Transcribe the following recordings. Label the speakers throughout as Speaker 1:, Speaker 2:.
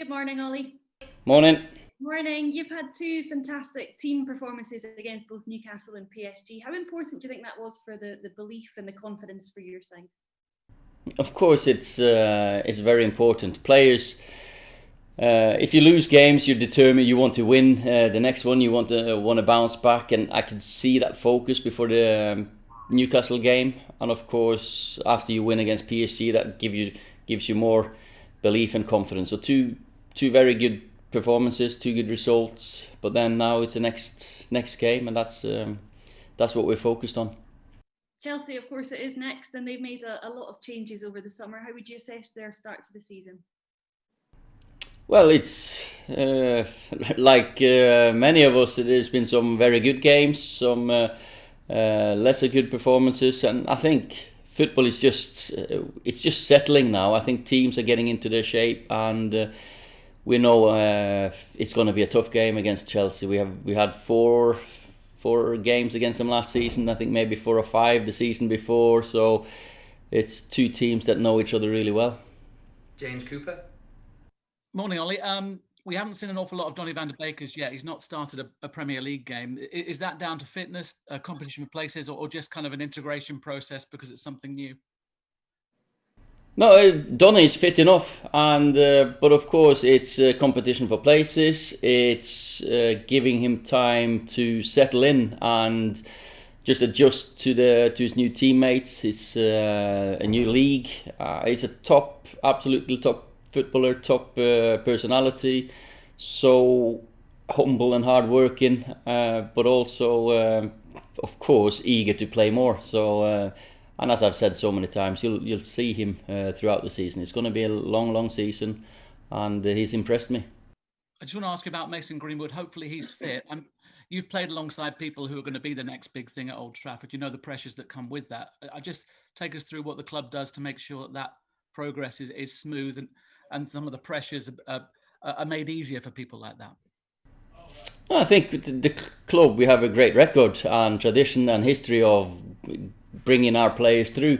Speaker 1: Good morning, Ollie.
Speaker 2: Morning.
Speaker 1: Morning. You've had two fantastic team performances against both Newcastle and PSG. How important do you think that was for the belief and the confidence for your side?
Speaker 2: Of course, it's very important. Players, if you lose games, you're determined. You want to win the next one. You want to bounce back, and I could see that focus before the Newcastle game. And of course, after you win against PSG, that gives you more belief and confidence. So two very good performances, two good results. But then now it's the next game, and that's what we're focused on.
Speaker 1: Chelsea, of course, it is next, and they've made a lot of changes over the summer. How would you assess their start to the season?
Speaker 2: Well, it's like many of us. There's been some very good games, some lesser good performances, and I think football is just settling now. I think teams are getting into their shape, and we know it's going to be a tough game against Chelsea. We had four games against them last season. I think maybe 4 or 5 the season before. So it's two teams that know each other really well.
Speaker 3: James Cooper.
Speaker 4: Morning, Ollie. We haven't seen an awful lot of Donny van der Beek yet. He's not started a Premier League game. Is that down to fitness, competition with places, or just kind of an integration process because it's something new?
Speaker 2: No, Donny is fit enough, and but of course it's competition for places. It's giving him time to settle in and just adjust to his new teammates. It's a new league. He's a absolutely top footballer, top personality, so humble and hardworking, but also of course eager to play more. So. And as I've said so many times, you'll see him throughout the season. It's going to be a long season, and he's impressed me.
Speaker 4: I just want to ask you about Mason Greenwood. Hopefully he's fit. And you've played alongside people who are going to be the next big thing at Old Trafford. You know the pressures that come with that. Just take us through what the club does to make sure that progress is smooth and some of the pressures are made easier for people like that.
Speaker 2: I think the club, we have a great record and tradition and history of bringing our players through.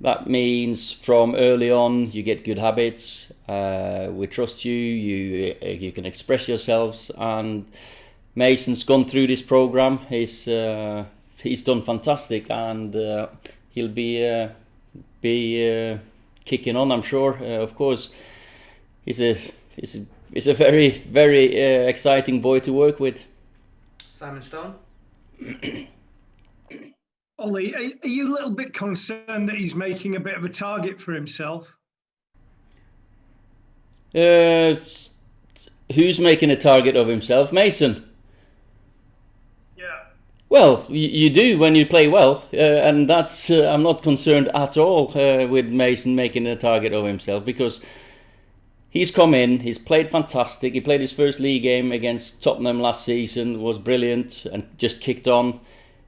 Speaker 2: That means from early on you get good habits. We trust you. You can express yourselves. And Mason's gone through this program. He's done fantastic, and he'll be kicking on, I'm sure. Of course, he's a very exciting boy to work with.
Speaker 3: Simon Stone.
Speaker 5: Ollie, are you a little bit concerned that he's making a bit of a target for himself?
Speaker 2: Who's making a target of himself? Mason?
Speaker 5: Yeah.
Speaker 2: Well, you do when you play well, and that's I'm not concerned at all with Mason making a target of himself, because he's come in, he's played fantastic. He played his first league game against Tottenham last season, was brilliant, and just kicked on.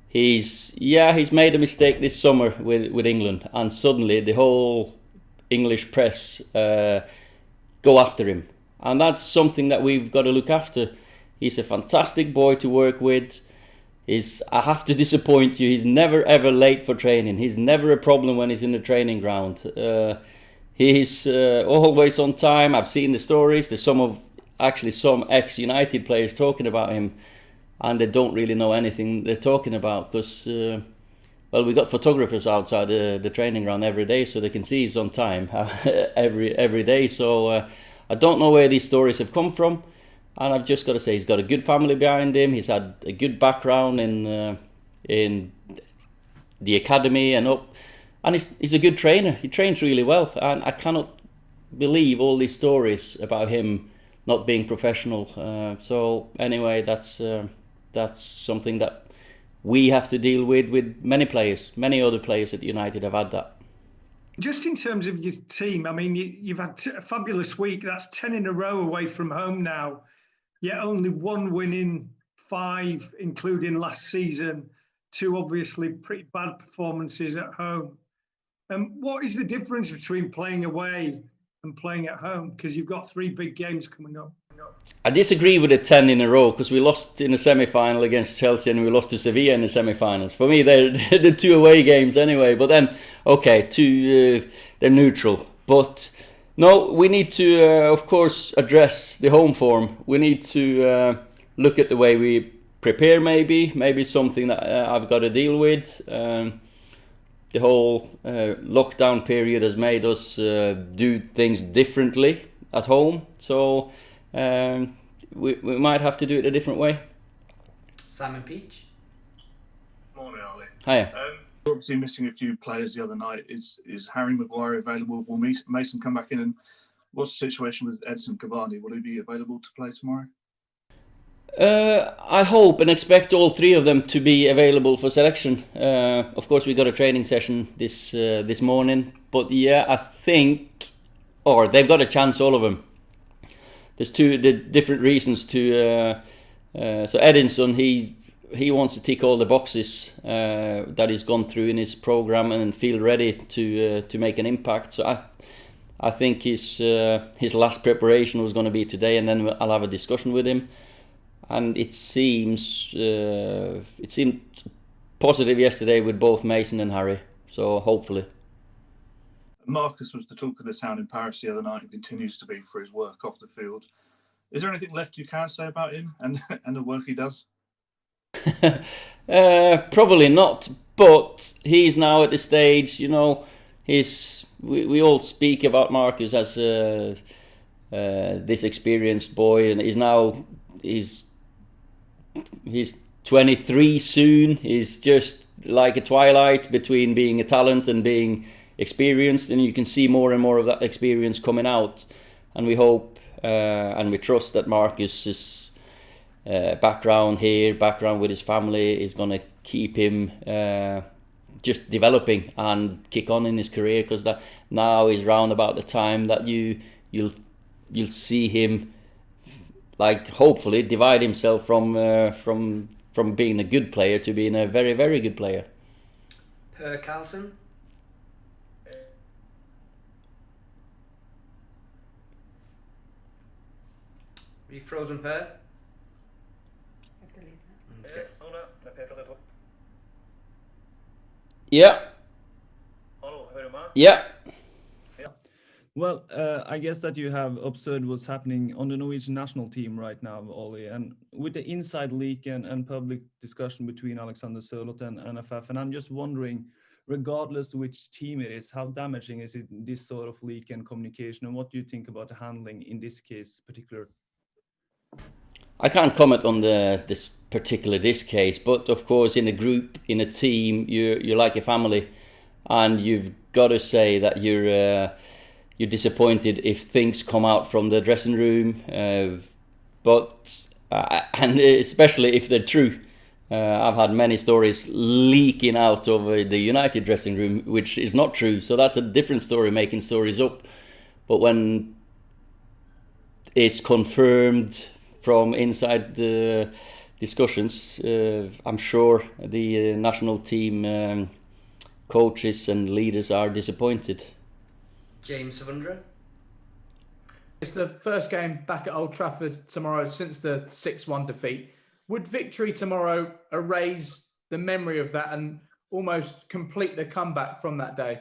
Speaker 2: He's made a mistake this summer with England, and suddenly the whole English press go after him, and that's something that we've got to look after. He's a fantastic boy to work with. I have to disappoint you, he's never ever late for training. He's never a problem when he's in the training ground. He's always on time. I've seen the stories. There's some ex-United players talking about him, and they don't really know anything they're talking about, because we got photographers outside the training ground every day, so they can see he's on time every day. So I don't know where these stories have come from, and I've just got to say he's got a good family behind him. He's had a good background in the academy and up, and he's a good trainer. He trains really well, and I cannot believe all these stories about him not being professional. So anyway, that's something that we have to deal with many players. Many other players at United have had that.
Speaker 5: Just in terms of your team, I mean, you've had a fabulous week. That's 10 in a row away from home now, yet only 1 win in 5, including last season. 2 obviously pretty bad performances at home. What is the difference between playing away and playing at home? Because you've got 3 big games coming up.
Speaker 2: I disagree with the 10 in a row, because we lost in the semi-final against Chelsea and we lost to Sevilla in the semi-finals. For me, they're the 2 away games anyway. But then, okay, they're neutral. But No, we need to, of course, address the home form. We need to look at the way we prepare. Maybe something that I've got to deal with. The whole lockdown period has made us do things differently at home, so we might have to do it a different way.
Speaker 3: Simon Peach.
Speaker 6: Morning, Ollie.
Speaker 2: Hiya.
Speaker 6: Obviously missing a few players the other night. Is Harry Maguire available? Will Mason come back in? And what's the situation with Edson Cavani? Will he be available to play tomorrow?
Speaker 2: I hope and expect all three of them to be available for selection. Of course, we got a training session this morning, but yeah, I think, or they've got a chance, all of them. There's two different reasons to. So Edinson, he wants to tick all the boxes that he's gone through in his program and feel ready to make an impact. So I think his last preparation was going to be today, and then I'll have a discussion with him. And it seemed positive yesterday with both Mason and Harry. So hopefully.
Speaker 6: Marcus was the talk of the town in Paris the other night and continues to be for his work off the field. Is there anything left you can say about him and the work he does?
Speaker 2: Probably not. But he's now at the stage, you know, we all speak about Marcus as this experienced boy, and he's 23 soon. He's just like a twilight between being a talent and being experienced, and you can see more and more of that experience coming out. And we hope and we trust that Marcus's background with his family is going to keep him just developing and kick on in his career, because that now is round about the time that you'll see him, like, hopefully divide himself from being a good player to being a very, very good player.
Speaker 3: Per Carlson. Are you frozen, Per? Okay.
Speaker 2: Yeah. Yeah.
Speaker 7: Well, I guess that you have observed what's happening on the Norwegian national team right now, Ole, and with the inside leak and public discussion between Alexander Sørloth and NFF, and I'm just wondering, regardless which team it is, how damaging is it, this sort of leak and communication, and what do you think about the handling in this case particular?
Speaker 2: I can't comment on this case, but of course, in a group, in a team, you're like a family, and you've got to say that you're disappointed if things come out from the dressing room, but and especially if they're true. I've had many stories leaking out of the United dressing room, which is not true. So that's a different story, making stories up. But when it's confirmed from inside the discussions, I'm sure the national team coaches and leaders are disappointed.
Speaker 3: James Savundra.
Speaker 8: It's the first game back at Old Trafford tomorrow since the 6-1 defeat. Would victory tomorrow erase the memory of that and almost complete the comeback from that day?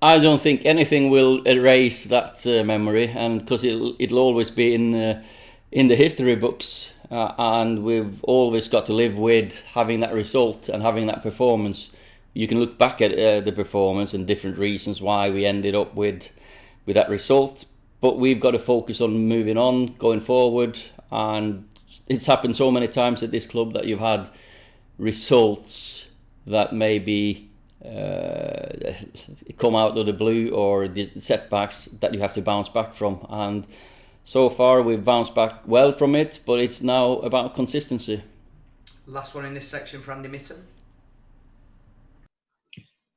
Speaker 2: I don't think anything will erase that memory, and because it'll always be in the history books, and we've always got to live with having that result and having that performance. You can look back at the performance and different reasons why we ended up with that result, but we've got to focus on moving on, going forward. And it's happened so many times at this club that you've had results that maybe come out of the blue, or the setbacks that you have to bounce back from. And so far we've bounced back well from it, but it's now about consistency.
Speaker 3: Last one in this section for Andy Mitten.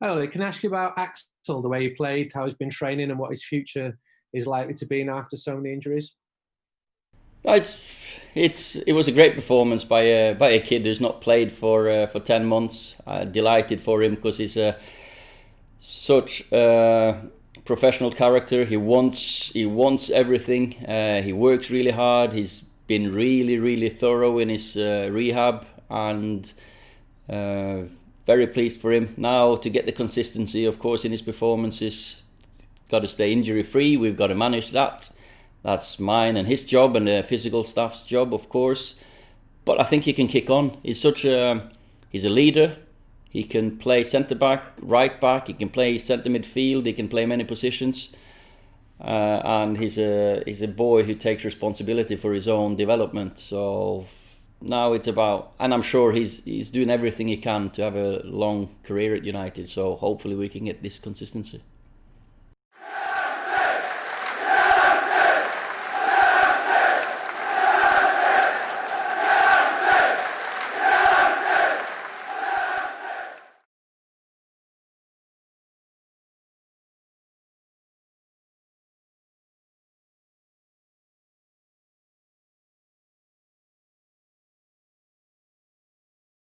Speaker 9: Hello, can I ask you about Axel, the way he played, how he's been training, and what his future is likely to be now after so many injuries?
Speaker 2: It was a great performance by a kid who's not played for 10 months. Delighted for him, because he's such a professional character. He wants everything. He works really hard. He's been really thorough in his rehab, and very pleased for him now to get the consistency, of course, in his performances. got to stay injury free. We've got to manage that. That's mine and his job, and the physical staff's job, of course. But I think he can kick on. He's a leader. He can play centre back, right back. He can play centre midfield. He can play many positions. And he's a boy who takes responsibility for his own development. So now it's about, and I'm sure he's doing everything he can to have a long career at United. So hopefully we can get this consistency.